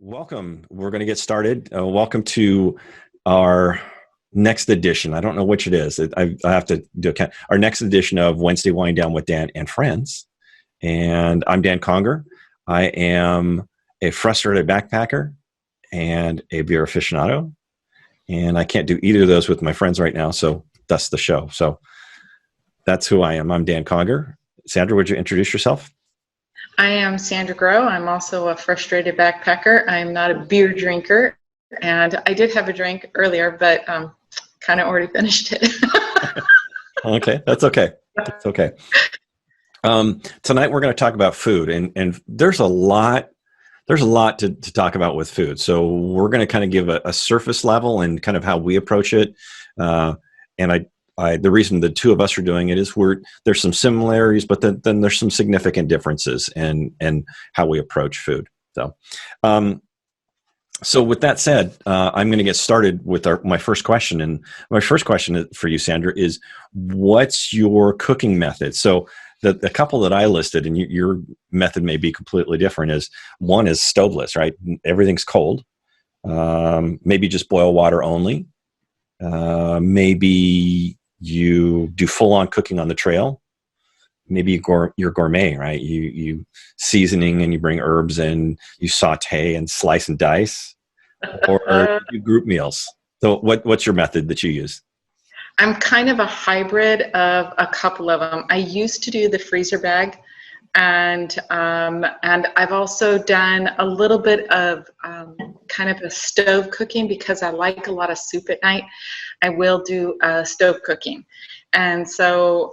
Welcome. We're going to get started. Welcome to our next edition. I don't know which it is. I have to do a count. Our next edition of Wednesday Wind Down with Dan and Friends. And I'm Dan Conger. I am a frustrated backpacker and a beer aficionado. And I can't do either of those with my friends right now. So that's the show. So that's who I am. I'm Dan Conger. Sandra, would you introduce yourself? I am Sandra Grow. I'm also a frustrated backpacker. I'm not a beer drinker, and I did have a drink earlier, but kind of already finished it. Okay, that's okay. That's okay. Tonight we're going to talk about food, and there's a lot to talk about with food. So we're going to kind of give a surface level and kind of how we approach it. And the reason the two of us are doing it is there's some similarities, but then there's some significant differences in how we approach food. So with that said, I'm going to get started with my first question. And my first question for you, Sandra, is what's your cooking method? So the couple that I listed, and your method may be completely different, is one is stoveless, right? Everything's cold. Maybe just boil water only. Maybe you do full-on cooking on the trail. Maybe you're gourmet, right? You seasoning and you bring herbs and you saute and slice and dice, or you group meals. So what's your method that you use? I'm kind of a hybrid of a couple of them. I used to do the freezer bag, and I've also done a little bit of kind of a stove cooking because I like a lot of soup at night. I will do stove cooking, and so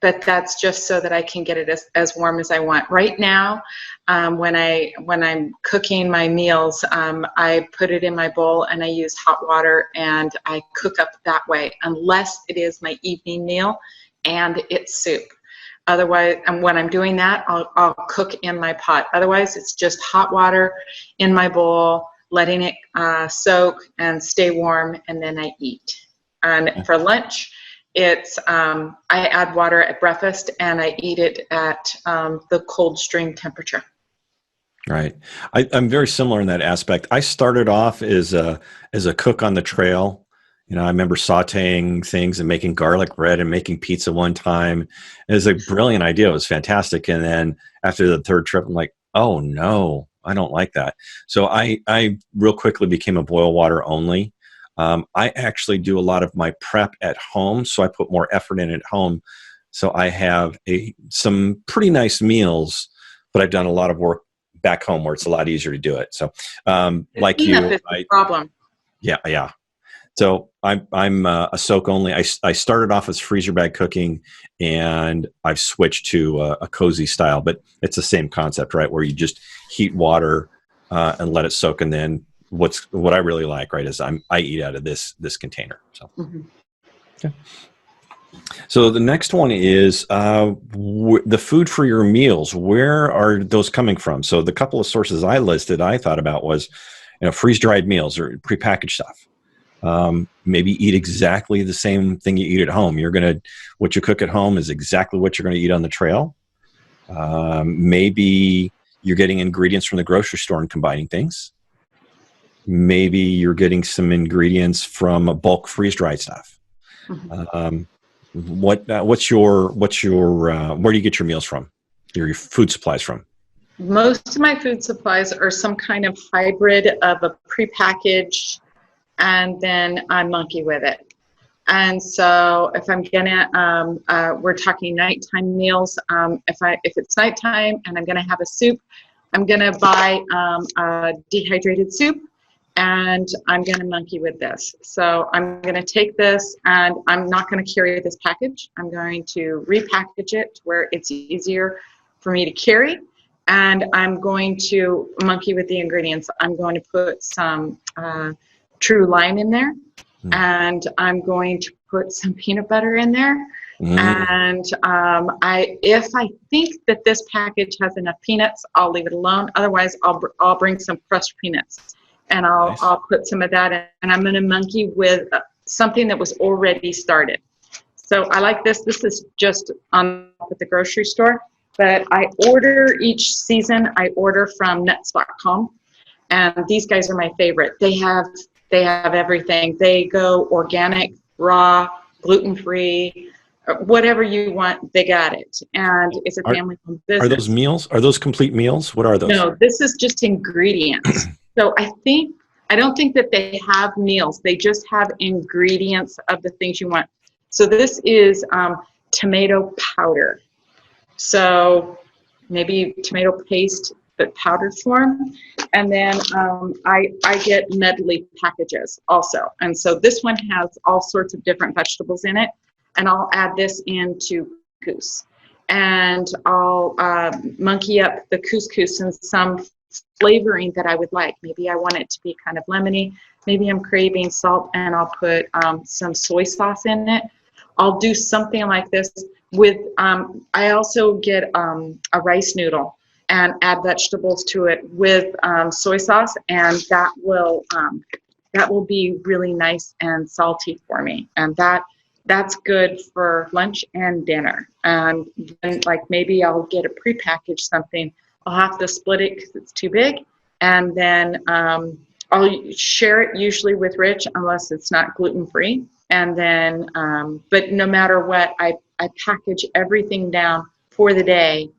but that's just so that I can get it as warm as I want. Right now, when I'm cooking my meals, I put it in my bowl and I use hot water and I cook up that way, unless it is my evening meal and it's soup. Otherwise, and when I'm doing that, I'll cook in my pot. Otherwise, it's just hot water in my bowl, letting it soak and stay warm, and then I eat. And for lunch, it's I add water at breakfast, and I eat it at the cold stream temperature. Right. I'm very similar in that aspect. I started off as a cook on the trail. I remember sauteing things and making garlic bread and making pizza one time. It was a brilliant idea. It was fantastic. And then after the third trip, I'm like, oh no, I don't like that. So I real quickly became a boil water only. I actually do a lot of my prep at home, so I put more effort in at home. So I have some pretty nice meals, but I've done a lot of work back home where it's a lot easier to do it. So like you, is the problem. Yeah. So I'm a soak only. I started off as freezer bag cooking, and I've switched to a cozy style. But it's the same concept, right? Where you just heat water and let it soak, and then what I really like, right, is I eat out of this container. So, okay. So the next one is the food for your meals. Where are those coming from? So the couple of sources I listed, I thought about was, freeze dried meals or prepackaged stuff. Maybe eat exactly the same thing you eat at home. What you cook at home is exactly what you're going to eat on the trail. Maybe you're getting ingredients from the grocery store and combining things. Maybe you're getting some ingredients from bulk freeze dried stuff. Mm-hmm. Where do you get your meals from? Your food supplies from? Most of my food supplies are some kind of hybrid of a prepackaged, and then I monkey with it. And so if I'm gonna, we're talking nighttime meals. If it's nighttime and I'm gonna have a soup, I'm gonna buy a dehydrated soup, and I'm gonna monkey with this. So I'm gonna take this, and I'm not gonna carry this package. I'm going to repackage it to where it's easier for me to carry. And I'm going to monkey with the ingredients. I'm going to put some true lime in there, and I'm going to put some peanut butter in there. And if I think that this package has enough peanuts, I'll leave it alone. Otherwise, I'll bring some crushed peanuts, and I'll put some of that in. And I'm going to monkey with something that was already started. So I like this. This is just at the grocery store. But I order each season, I order from nuts.com. And these guys are my favorite. They have everything. They go organic, raw, gluten-free, whatever you want, they got it. And it's a family-owned Are those business. meals? Are those complete meals? What are those? No, this is just ingredients. So I don't think that they have meals. They just have ingredients of the things you want. So this is tomato powder. So maybe tomato paste, but powdered form. And then I get medley packages also. And so this one has all sorts of different vegetables in it. And I'll add this into couscous. And I'll monkey up the couscous in some flavoring that I would like. Maybe I want it to be kind of lemony. Maybe I'm craving salt, and I'll put some soy sauce in it. I'll do something like this with, I also get a rice noodle and add vegetables to it with soy sauce, and that will be really nice and salty for me. And that's good for lunch and dinner. And then, like, maybe I'll get a prepackaged something. I'll have to split it because it's too big. And then I'll share it usually with Rich, unless it's not gluten-free. And then, but no matter what, I package everything down for the day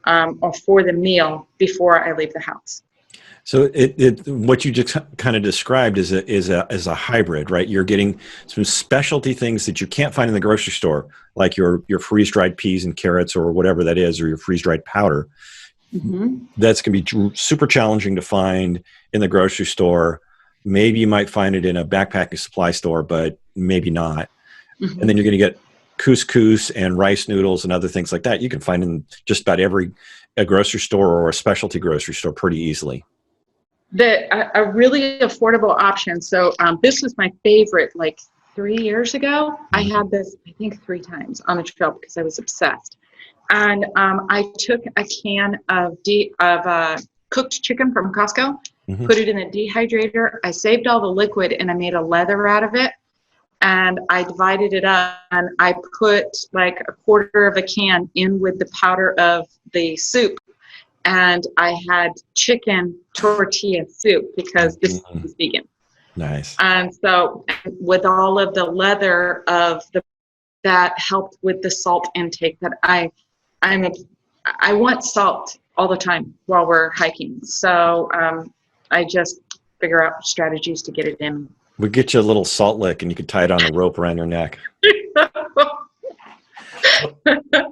or for the meal before I leave the house. So what you just kind of described is a hybrid, right? You're getting some specialty things that you can't find in the grocery store, like your freeze-dried peas and carrots or whatever that is, or your freeze-dried powder. Mm-hmm. That's going to be super challenging to find in the grocery store. Maybe you might find it in a backpacking supply store, but maybe not. Mm-hmm. And then you're going to get couscous and rice noodles and other things like that. You can find in just about a grocery store or a specialty grocery store pretty easily. A really affordable option. So this was my favorite. Like 3 years ago, I had this, I think, 3 times on the trail because I was obsessed. And I took a can of cooked chicken from Costco, put it in a dehydrator. I saved all the liquid and I made a leather out of it. And I divided it up and I put like a quarter of a can in with the powder of the soup. And I had chicken tortilla soup because this is vegan. Nice. And so with all of the leather that helped with the salt intake that I want salt all the time while we're hiking. So I just figure out strategies to get it in. We'll get you a little salt lick and you could tie it on a rope around your neck.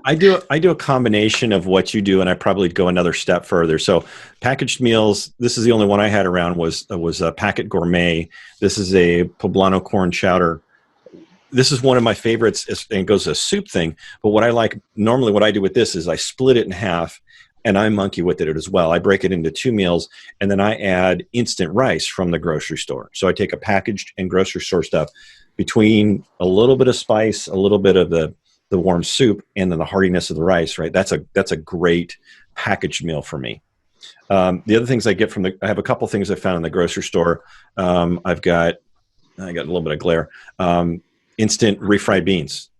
I do a combination of what you do, and I probably go another step further. So packaged meals, this is the only one I had around, was a Packet Gourmet. This is a poblano corn chowder. This is one of my favorites, and it goes a soup thing. But what I do with this is I split it in half, and I monkey with it as well. I break it into 2 meals, and then I add instant rice from the grocery store. So I take a packaged and grocery store stuff between a little bit of spice, a little bit of the warm soup, and then the heartiness of the rice, right? That's a great packaged meal for me. The other things I get I have a couple things I found in the grocery store. I got a little bit of glare. Instant refried beans.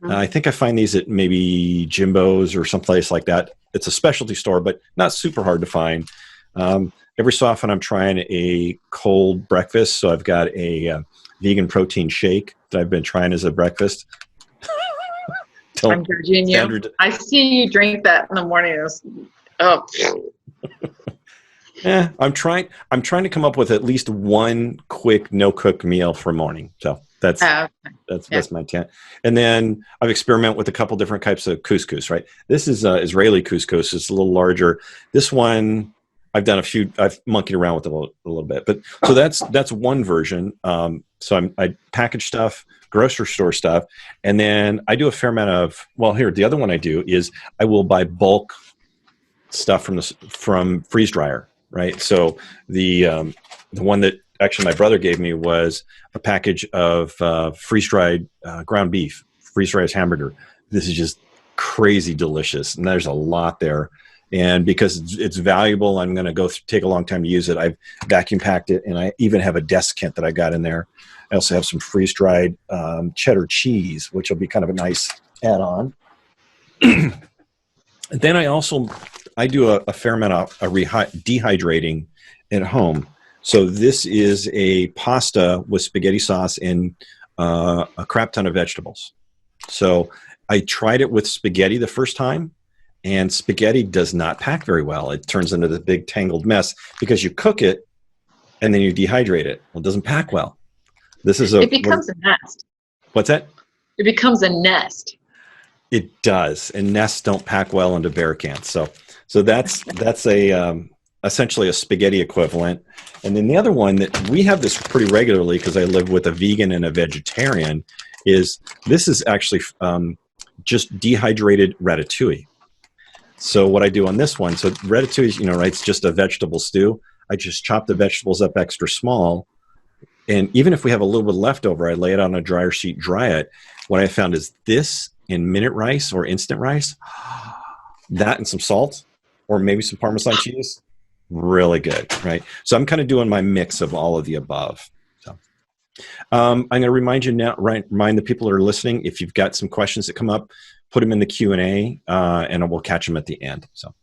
I think I find these at maybe Jimbo's or someplace like that. It's a specialty store, but not super hard to find. Every so often I'm trying a cold breakfast. So I've got a vegan protein shake that I've been trying as a breakfast. I'm judging you. I see you drink that in the morning. Oh. Yeah, I'm trying to come up with at least one quick no-cook meal for morning. So that's my intent. And then I've experimented with a couple different types of couscous, right? This is Israeli couscous. It's a little larger. This one, I've monkeyed around with it a little bit. But so that's one version. So I package stuff, grocery store stuff, and then I do a fair amount the other one I do is I will buy bulk stuff from freeze dryer, right? So the one that actually my brother gave me was a package of freeze-dried ground beef, freeze-dried hamburger. This is just crazy delicious, and there's a lot there. And because it's valuable, I'm going to take a long time to use it. I've vacuum packed it, and I even have a desiccant that I got in there. I also have some freeze-dried cheddar cheese, which will be kind of a nice add-on. Then I also I do a fair amount of dehydrating at home. So this is a pasta with spaghetti sauce and a crap ton of vegetables. So I tried it with spaghetti the first time, and spaghetti does not pack very well. It turns into the big tangled mess because you cook it and then you dehydrate it. Well, it doesn't pack well. This is It becomes a nest. What's that? It becomes a nest. It does, and nests don't pack well into bear cans. So that's a essentially a spaghetti equivalent. And then the other one that we have this pretty regularly because I live with a vegan and a vegetarian is this is actually just dehydrated ratatouille. So what I do on this one, so ratatouille is, right, it's just a vegetable stew. I just chop the vegetables up extra small. And even if we have a little bit leftover, I lay it on a dryer sheet, dry it. What I found is this in minute rice or instant rice, that and some salt or maybe some Parmesan cheese, really good, right? So I'm kind of doing my mix of all of the above. So I'm going to remind you now, remind the people that are listening, if you've got some questions that come up, put them in the Q&A and we'll catch them at the end. So,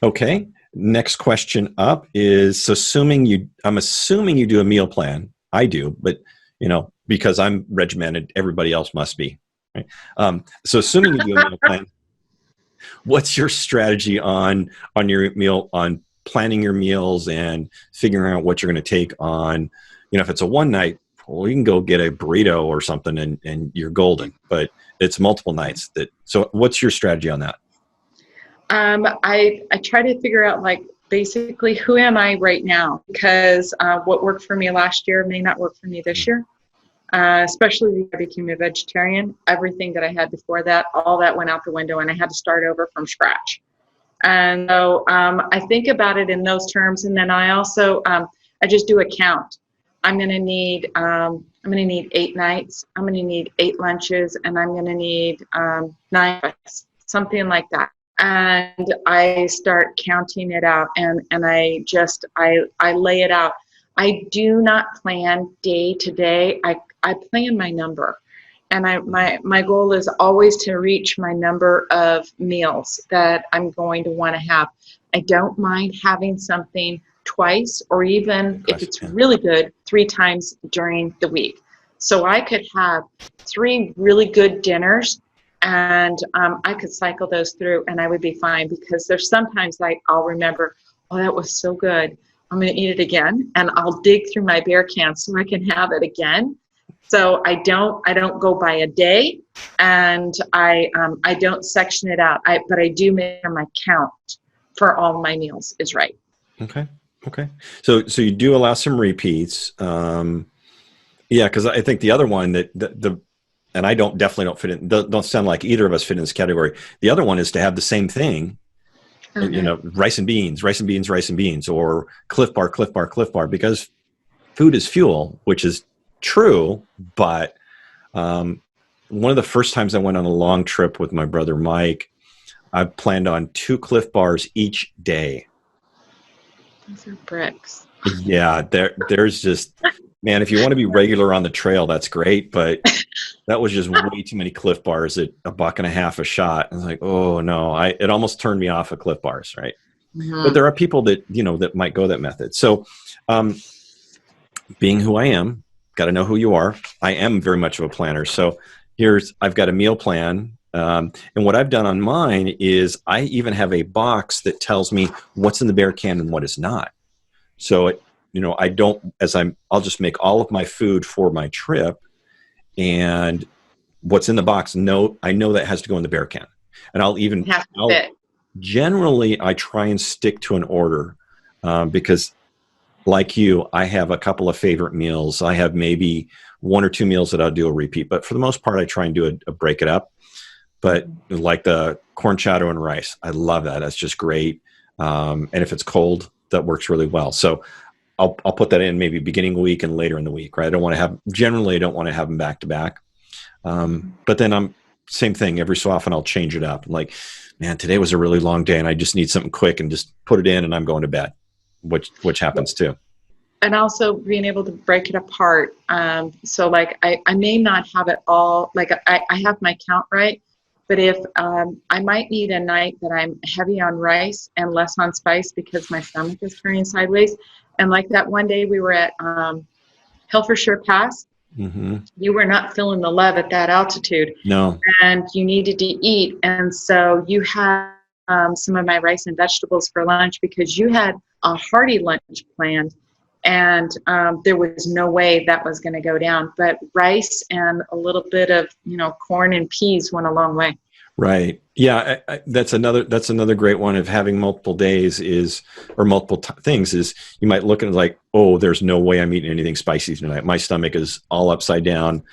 okay. Next question up is, I'm assuming you do a meal plan. I do, but because I'm regimented, everybody else must be. Right? So assuming you do a meal plan, what's your strategy on your meal, on planning your meals and figuring out what you're going to take on, if it's a one night, well, you can go get a burrito or something and you're golden, but it's multiple nights so what's your strategy on that? I try to figure out basically who am I right now, because what worked for me last year may not work for me this year. Especially when I became a vegetarian, everything that I had before that, all that went out the window and I had to start over from scratch. And so I think about it in those terms. And then I also, I just do a count. I'm going to need 8 nights. I'm going to need 8 lunches, and I'm going to need 9 breakfasts, something like that. And I start counting it out, and I lay it out. I do not plan day to day. I plan my number, and my goal is always to reach my number of meals that I'm going to want to have. I don't mind having something twice, or even if it's really good, 3 times during the week. So I could have 3 really good dinners, and I could cycle those through and I would be fine, because there's sometimes I'll remember, oh, that was so good, I'm going to eat it again, and I'll dig through my bear can so I can have it again. So I don't go by a day, and I don't section it out. But I do make sure my count for all my meals is right. Okay. So you do allow some repeats. Yeah, because I think the other one that and I definitely don't fit in. Don't sound like either of us fit in this category. The other one is to have the same thing. Okay. Rice and beans, or Cliff Bar, because food is fuel, which is true. But one of the first times I went on a long trip with my brother Mike, I planned on 2 Cliff Bars each day. Those are bricks. Yeah, there's just, man, if you want to be regular on the trail, that's great, but that was just way too many Cliff Bars at $1.50 a shot. I was like, oh no, it almost turned me off of Cliff Bars, right? Mm-hmm. But there are people that that might go that method. So, being who I am, got to know who you are. I am very much of a planner. So I've got a meal plan. And what I've done on mine is I even have a box that tells me what's in the bear can and what is not. So I'll just make all of my food for my trip, and what's in the box, I know that has to go in the bear can. And generally I try and stick to an order, because like you, I have a couple of favorite meals. I have maybe 1 or 2 meals that I'll do a repeat, but for the most part, I try and do a break it up. But like the corn chowder and rice, I love that. That's just great. And if it's cold, that works really well. So I'll put that in maybe beginning week and later in the week, right? I don't want to have them back to back. But then same thing. Every so often I'll change it up. Like, man, today was a really long day and I just need something quick, and just put it in and I'm going to bed, which happens too. And also being able to break it apart. So I may not have it all, I have my count right, But if I might need a night that I'm heavy on rice and less on spice because my stomach is turning sideways. And like that one day we were at Helfershire Pass, you were not feeling the love at that altitude. No. And you needed to eat. And so you had some of my rice and vegetables for lunch because you had a hearty lunch planned. And there was no way that was going to go down. But rice and a little bit of, corn and peas went a long way. Right. Yeah. That's another great one of having multiple days or multiple things is you might look at it like, oh, there's no way I'm eating anything spicy tonight. My stomach is all upside down.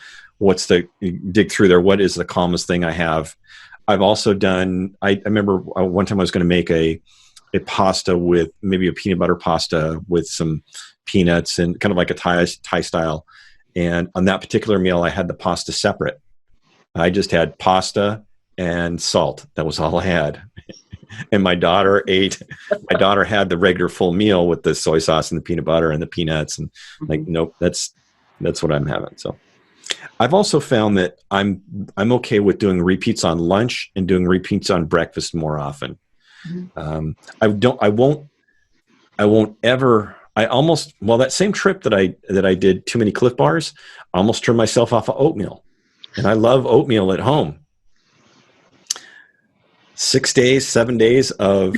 Dig through there. What is the calmest thing I have? I've also done, I remember one time I was going to make a pasta with maybe a peanut butter pasta with some peanuts and kind of like a Thai style. And on that particular meal, I had the pasta separate. I just had pasta and salt. That was all I had. And my daughter had the regular full meal with the soy sauce and the peanut butter and the peanuts. And like, nope, that's what I'm having. So I've also found that I'm okay with doing repeats on lunch and doing repeats on breakfast more often. That same trip that I did too many Cliff Bars, I almost turned myself off of oatmeal. And I love oatmeal at home. 7 days of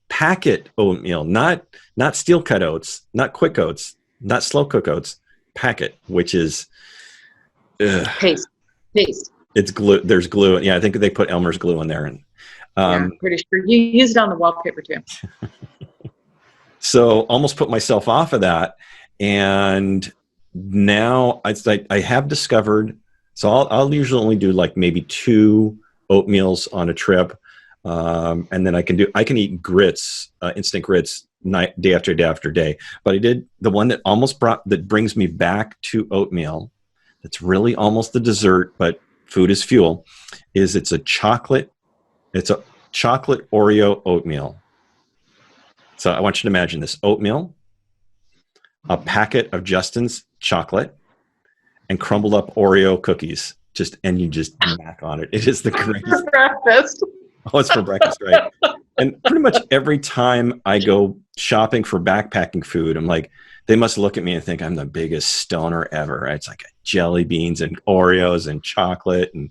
packet oatmeal, not steel cut oats, not quick oats, not slow cook oats, packet, which is paste. It's glue. There's glue. Yeah, I think they put Elmer's glue in there. And I'm pretty sure you used it on the wallpaper too. So almost put myself off of that. And now I have discovered, so I'll usually only do like maybe 2 oatmeals on a trip. And then I can eat grits, instant grits day after day after day. But I did the one that brings me back to oatmeal. That's really almost the dessert, but food is fuel. It's a chocolate Oreo oatmeal. So I want you to imagine this: oatmeal, a packet of Justin's chocolate, and crumbled up Oreo cookies. And you just mac on it. It is the greatest. For breakfast. Oh, it's for breakfast, right? And pretty much every time I go shopping for backpacking food, I'm like, they must look at me and think I'm the biggest stoner ever. Right? It's like jelly beans and Oreos and chocolate and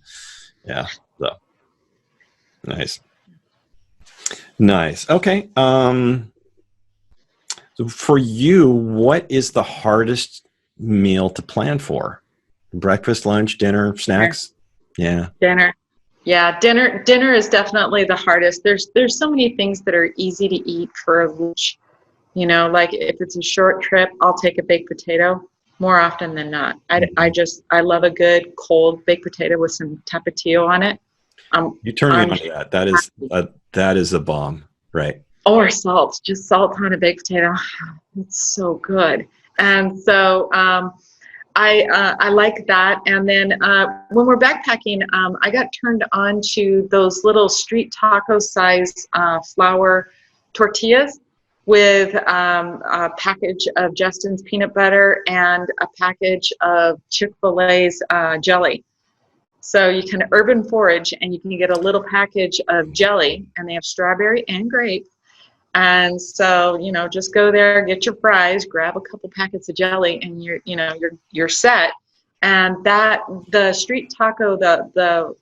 yeah. So nice. Okay. So for you, what is the hardest meal to plan for? Breakfast, lunch, dinner, snacks? Yeah. Dinner. Yeah, dinner is definitely the hardest. There's so many things that are easy to eat for lunch. Like if it's a short trip, I'll take a baked potato more often than not. I love a good cold baked potato with some tapatio on it. You turn me on to that. That is a bomb, right? Or salt, just salt on a baked potato. It's so good. And so I like that. And then when we're backpacking, I got turned on to those little street taco size flour tortillas with a package of Justin's peanut butter and a package of Chick-fil-A's jelly. So you can urban forage and you can get a little package of jelly, and they have strawberry and grape. And so, just go there, get your fries, grab a couple packets of jelly, and you're set. And the street taco, the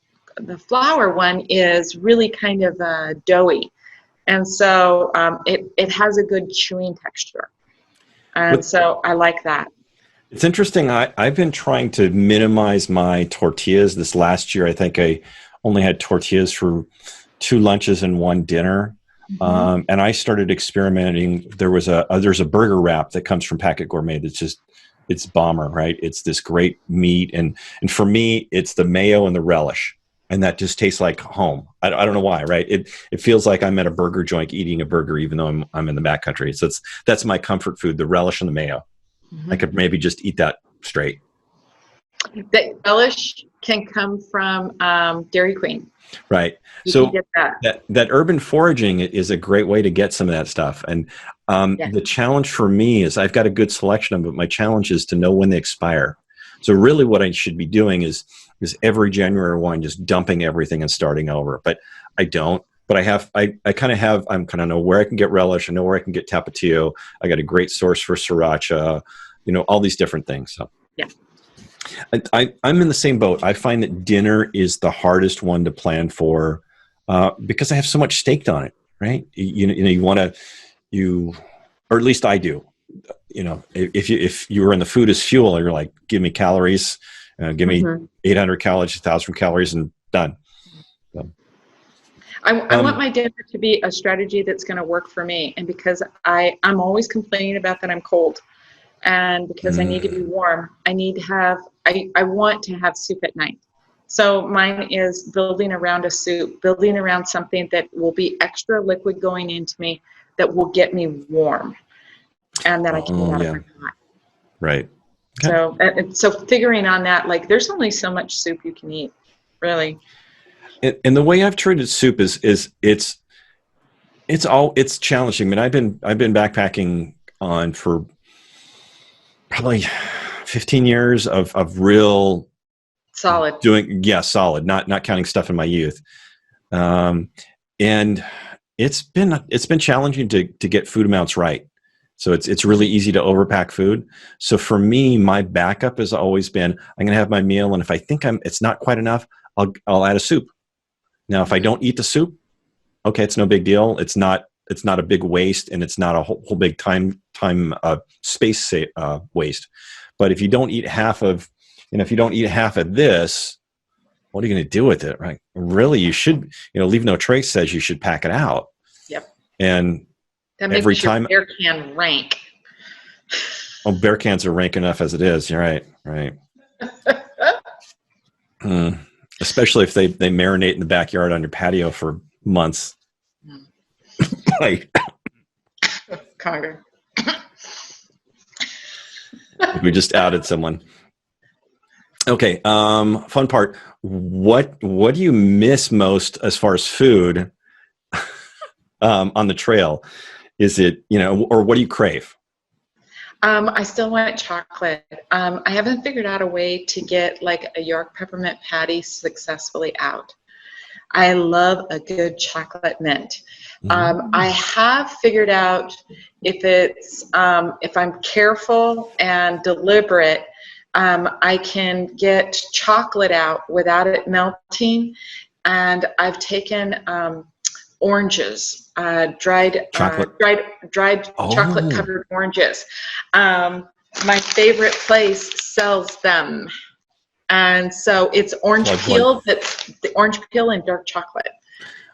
flour one is really kind of doughy. And so it has a good chewing texture. And so I like that. It's interesting. I've been trying to minimize my tortillas. This last year, I think I only had tortillas for 2 lunches and 1 dinner. And I started experimenting. There's a burger wrap that comes from Packet Gourmet it's bomber, right? It's this great meat. And for me, it's the mayo and the relish. And that just tastes like home. I don't know why, right? It feels like I'm at a burger joint eating a burger, even though I'm in the backcountry. So that's my comfort food, the relish and the mayo. I could maybe just eat that straight. The relish can come from Dairy Queen. Right. You can get that urban foraging is a great way to get some of that stuff. And the challenge for me is I've got a good selection of it. My challenge is to know when they expire. So really what I should be doing is because every January 1, just dumping everything and starting over. But I don't. But I kind of have, I'm kind of know where I can get relish. I know where I can get tapatio. I got a great source for sriracha, all these different things. So Yeah. I'm in the same boat. I find that dinner is the hardest one to plan for because I have so much staked on it, right? You want to, or at least I do. If you were in the food as fuel, you're like, give me calories, give me 800 calories, 1,000 calories, and done. So, I want my dinner to be a strategy that's going to work for me. And because I'm always complaining about that I'm cold. And because I need to be warm, I want to have soup at night. So mine is building around a soup, building around something that will be extra liquid going into me that will get me warm and that I can eat out of my pot. Right. Okay. So figuring on that, like there's only so much soup you can eat, really. And the way I've treated soup is it's challenging. I mean, I've been backpacking on for probably 15 years of real solid solid, not counting stuff in my youth. And it's been challenging to get food amounts right. So it's really easy to overpack food. So for me, my backup has always been, I'm going to have my meal. And if I think it's not quite enough, I'll add a soup. Now, if I don't eat the soup, okay, it's no big deal. It's not a big waste, and it's not a whole big time space waste. But if you don't eat half of this, what are you going to do with it, right? Really, you should, leave no trace says you should pack it out. Yep. And that makes every time bear can rank. Oh, bear cans are rank enough as it is. You're right. Right. Especially if they marinate in the backyard on your patio for months. Like, Conger. We just outed someone. Okay. Fun part. What do you miss most as far as food on the trail? Is it, or what do you crave? I still want chocolate. I haven't figured out a way to get like a York peppermint patty successfully out. I love a good chocolate mint. I have figured out if I'm careful and deliberate, I can get chocolate out without it melting. And I've taken oranges, dried chocolate covered oranges. My favorite place sells them. And so it's orange peel, that's the orange peel and dark chocolate.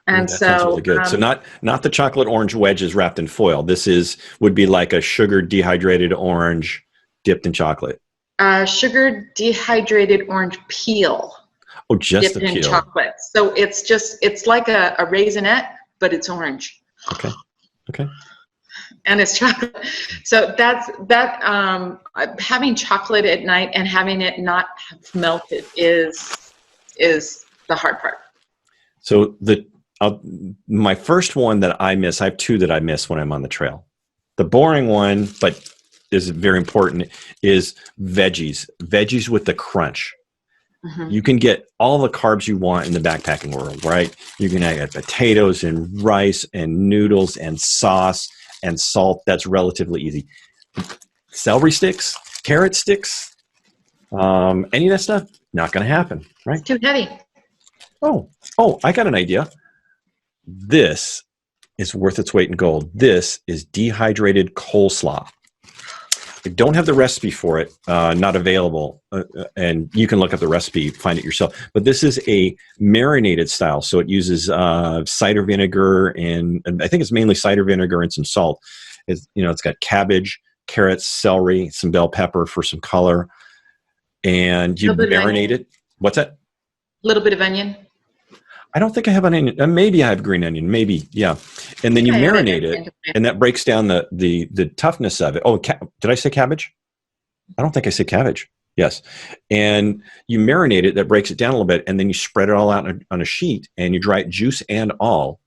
And that sounds really good. So not the chocolate orange wedges wrapped in foil. This would be like a sugared dehydrated orange dipped in chocolate. Sugared dehydrated orange peel. Oh, just dipped the peel. In chocolate. So it's like a raisinette, but it's orange. Okay. And it's chocolate. So having chocolate at night and having it not have melted is the hard part. So my first one that I miss, I have two that I miss when I'm on the trail. The boring one, but is very important, is veggies. Veggies with the crunch. Mm-hmm. You can get all the carbs you want in the backpacking world, right? You can add potatoes and rice and noodles and sauce and salt. That's relatively easy. Celery sticks, carrot sticks, any of that stuff, not going to happen, right? It's too heavy. Oh, I got an idea. This is worth its weight in gold. This is dehydrated coleslaw. I don't have the recipe for it, not available, and you can look up the recipe, find it yourself. But this is a marinated style, so it uses cider vinegar and I think it's mainly cider vinegar and some salt. It's got cabbage, carrots, celery, some bell pepper for some color, and you marinate it. What's that? A little bit of onion. I don't think I have an onion. Maybe I have green onion. Maybe, yeah. And then you marinate it, and that breaks down the toughness of it. Oh, did I say cabbage? I don't think I said cabbage. Yes. And you marinate it. That breaks it down a little bit, and then you spread it all out on a sheet, and you dry it juice and all.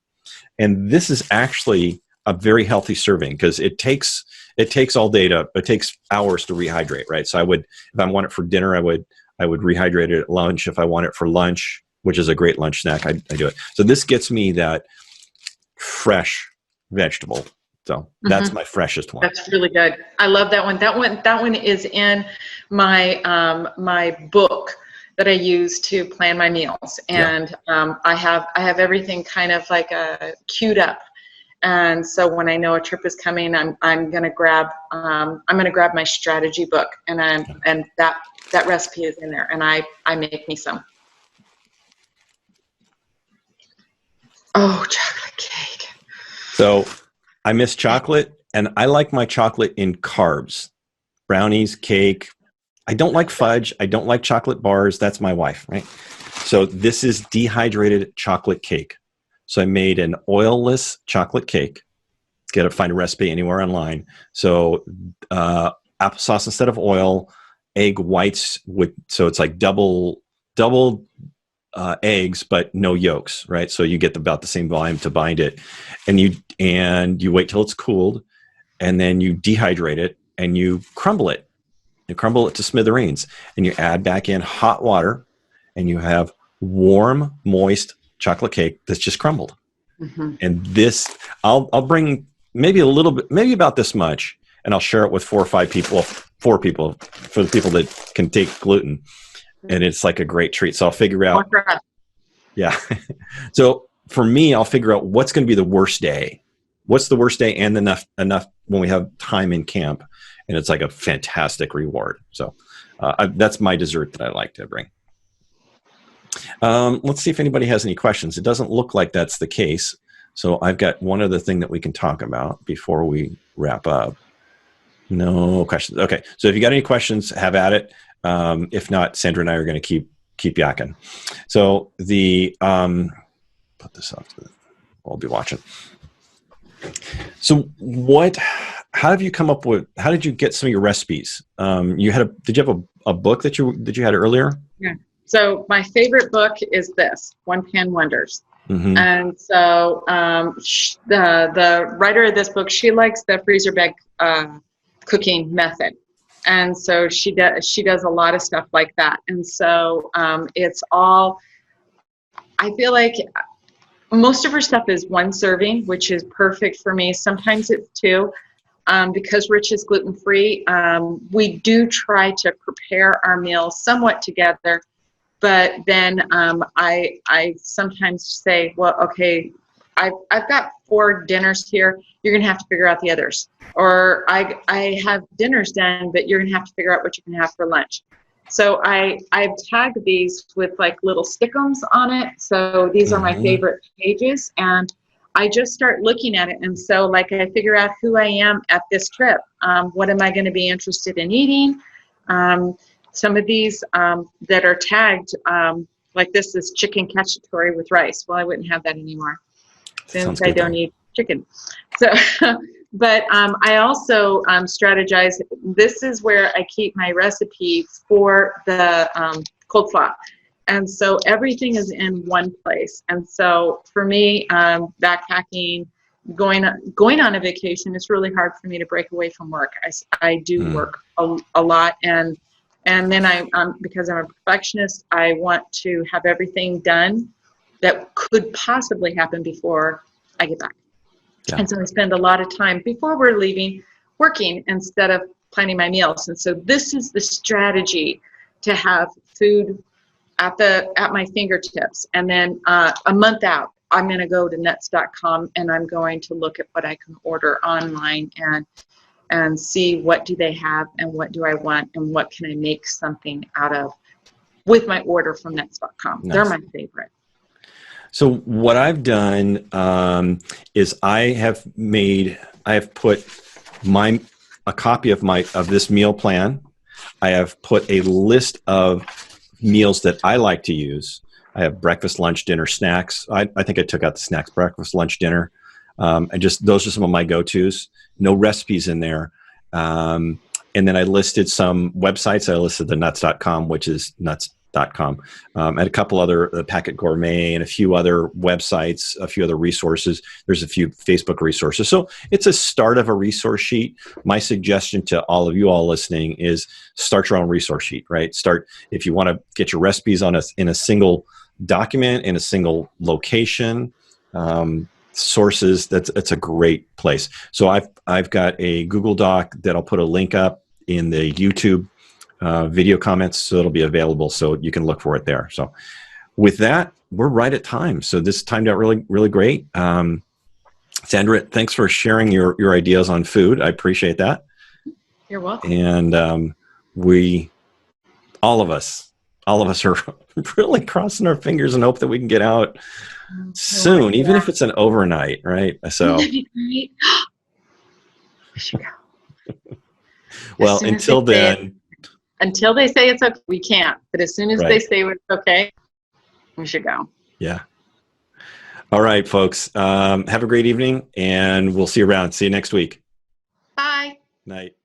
And this is actually a very healthy serving because it takes all day it takes hours to rehydrate, right? So if I want it for dinner, I would I would rehydrate it at lunch. If I want it for lunch, which is a great lunch snack, I do it. So this gets me that fresh vegetable. So that's my freshest one. That's really good. I love that one. That one is in my my book that I use to plan my meals, and I have everything kind of like queued up. And so when I know a trip is coming, I'm gonna grab my strategy book, and that recipe is in there, and I make me some. Oh, chocolate cake. So I miss chocolate, and I like my chocolate in carbs, brownies, cake. I don't like fudge. I don't like chocolate bars. That's my wife, right? So this is dehydrated chocolate cake. So I made an oilless chocolate cake. Find a recipe anywhere online. So applesauce instead of oil, egg whites so it's like double eggs, but no yolks, right? So you get about the same volume to bind it, and you wait till it's cooled, and then you dehydrate it and you crumble it. You crumble it to smithereens, and you add back in hot water, and you have warm, moist chocolate cake that's just crumbled. And this, I'll bring maybe a little bit, maybe about this much, and I'll share it with 4 people for the people that can take gluten. And it's like a great treat. So I'll figure out. Yeah. So for me, I'll figure out what's going to be the worst day. What's the worst day, and enough when we have time in camp, and it's like a fantastic reward. So that's my dessert that I like to bring. Let's see if anybody has any questions. It doesn't look like that's the case. So I've got one other thing that we can talk about before we wrap up. No questions. Okay. So if you got any questions, have at it. If not, Sandra and I are going to keep yakking. So put this up. We'll be watching. So how have you come up with, how did you get some of your recipes? Did you have a book that you had earlier? Yeah. So my favorite book is this, One Pan Wonders. And so the writer of this book, she likes the freezer bag cooking method. And so she does a lot of stuff like that. And so it's all, I feel like most of her stuff is 1 serving, which is perfect for me. Sometimes it's 2. Because Rich is gluten-free, we do try to prepare our meals somewhat together. But then I sometimes say, well, okay, I've got 4 dinners here. You're going to have to figure out the others. Or I have dinners done, but you're going to have to figure out what you're going to have for lunch. So I've tagged these with like little stickums on it. So these are my favorite pages. And I just start looking at it. And so like I figure out who I am at this trip. What am I going to be interested in eating? Some of these that are tagged, like this is chicken cacciatore with rice. Well, I wouldn't have that anymore since I don't eat chicken. So, but I also strategize. This is where I keep my recipe for the cold slaw. And so everything is in one place. And so for me, backpacking, going on a vacation, it's really hard for me to break away from work. I do work a lot, and then because I'm a perfectionist, I want to have everything done that could possibly happen before I get back. Yeah. And so I spend a lot of time before we're leaving working instead of planning my meals. And so this is the strategy to have food at my fingertips. And then a month out, I'm going to go to nuts.com and I'm going to look at what I can order online and see what do they have and what do I want and what can I make something out of with my order from nuts.com. Nice. They're my favorite. So what I've done is I have put a copy of this meal plan. I have put a list of meals that I like to use. I have breakfast, lunch, dinner, snacks. I think I took out the snacks, breakfast, lunch, dinner. And just those are some of my go-tos. No recipes in there. And then I listed some websites. I listed the nuts.com, which is nuts.com ideas.com, and a couple other, Packet Gourmet, and a few other websites, a few other resources. There's a few Facebook resources. So it's a start of a resource sheet. My suggestion to all of you all listening is start your own resource sheet, right? Start, if you want to get your recipes in a single document, in a single location, sources, that's a great place. So I've got a Google Doc that I'll put a link up in the YouTube video comments, so it'll be available, so you can look for it there. So with that, we're right at time. So this timed out really, really great. Sandra, thanks for sharing your ideas on food. I appreciate that. You're welcome. And all of us are really crossing our fingers and hope that we can get out soon, even if it's an overnight, right? So That'd be great. We should go. Well, until then. Until they say it's okay, we can't. But as soon as they say it's okay, we should go. Yeah. All right, folks. Have a great evening, and we'll see you around. See you next week. Bye. Night.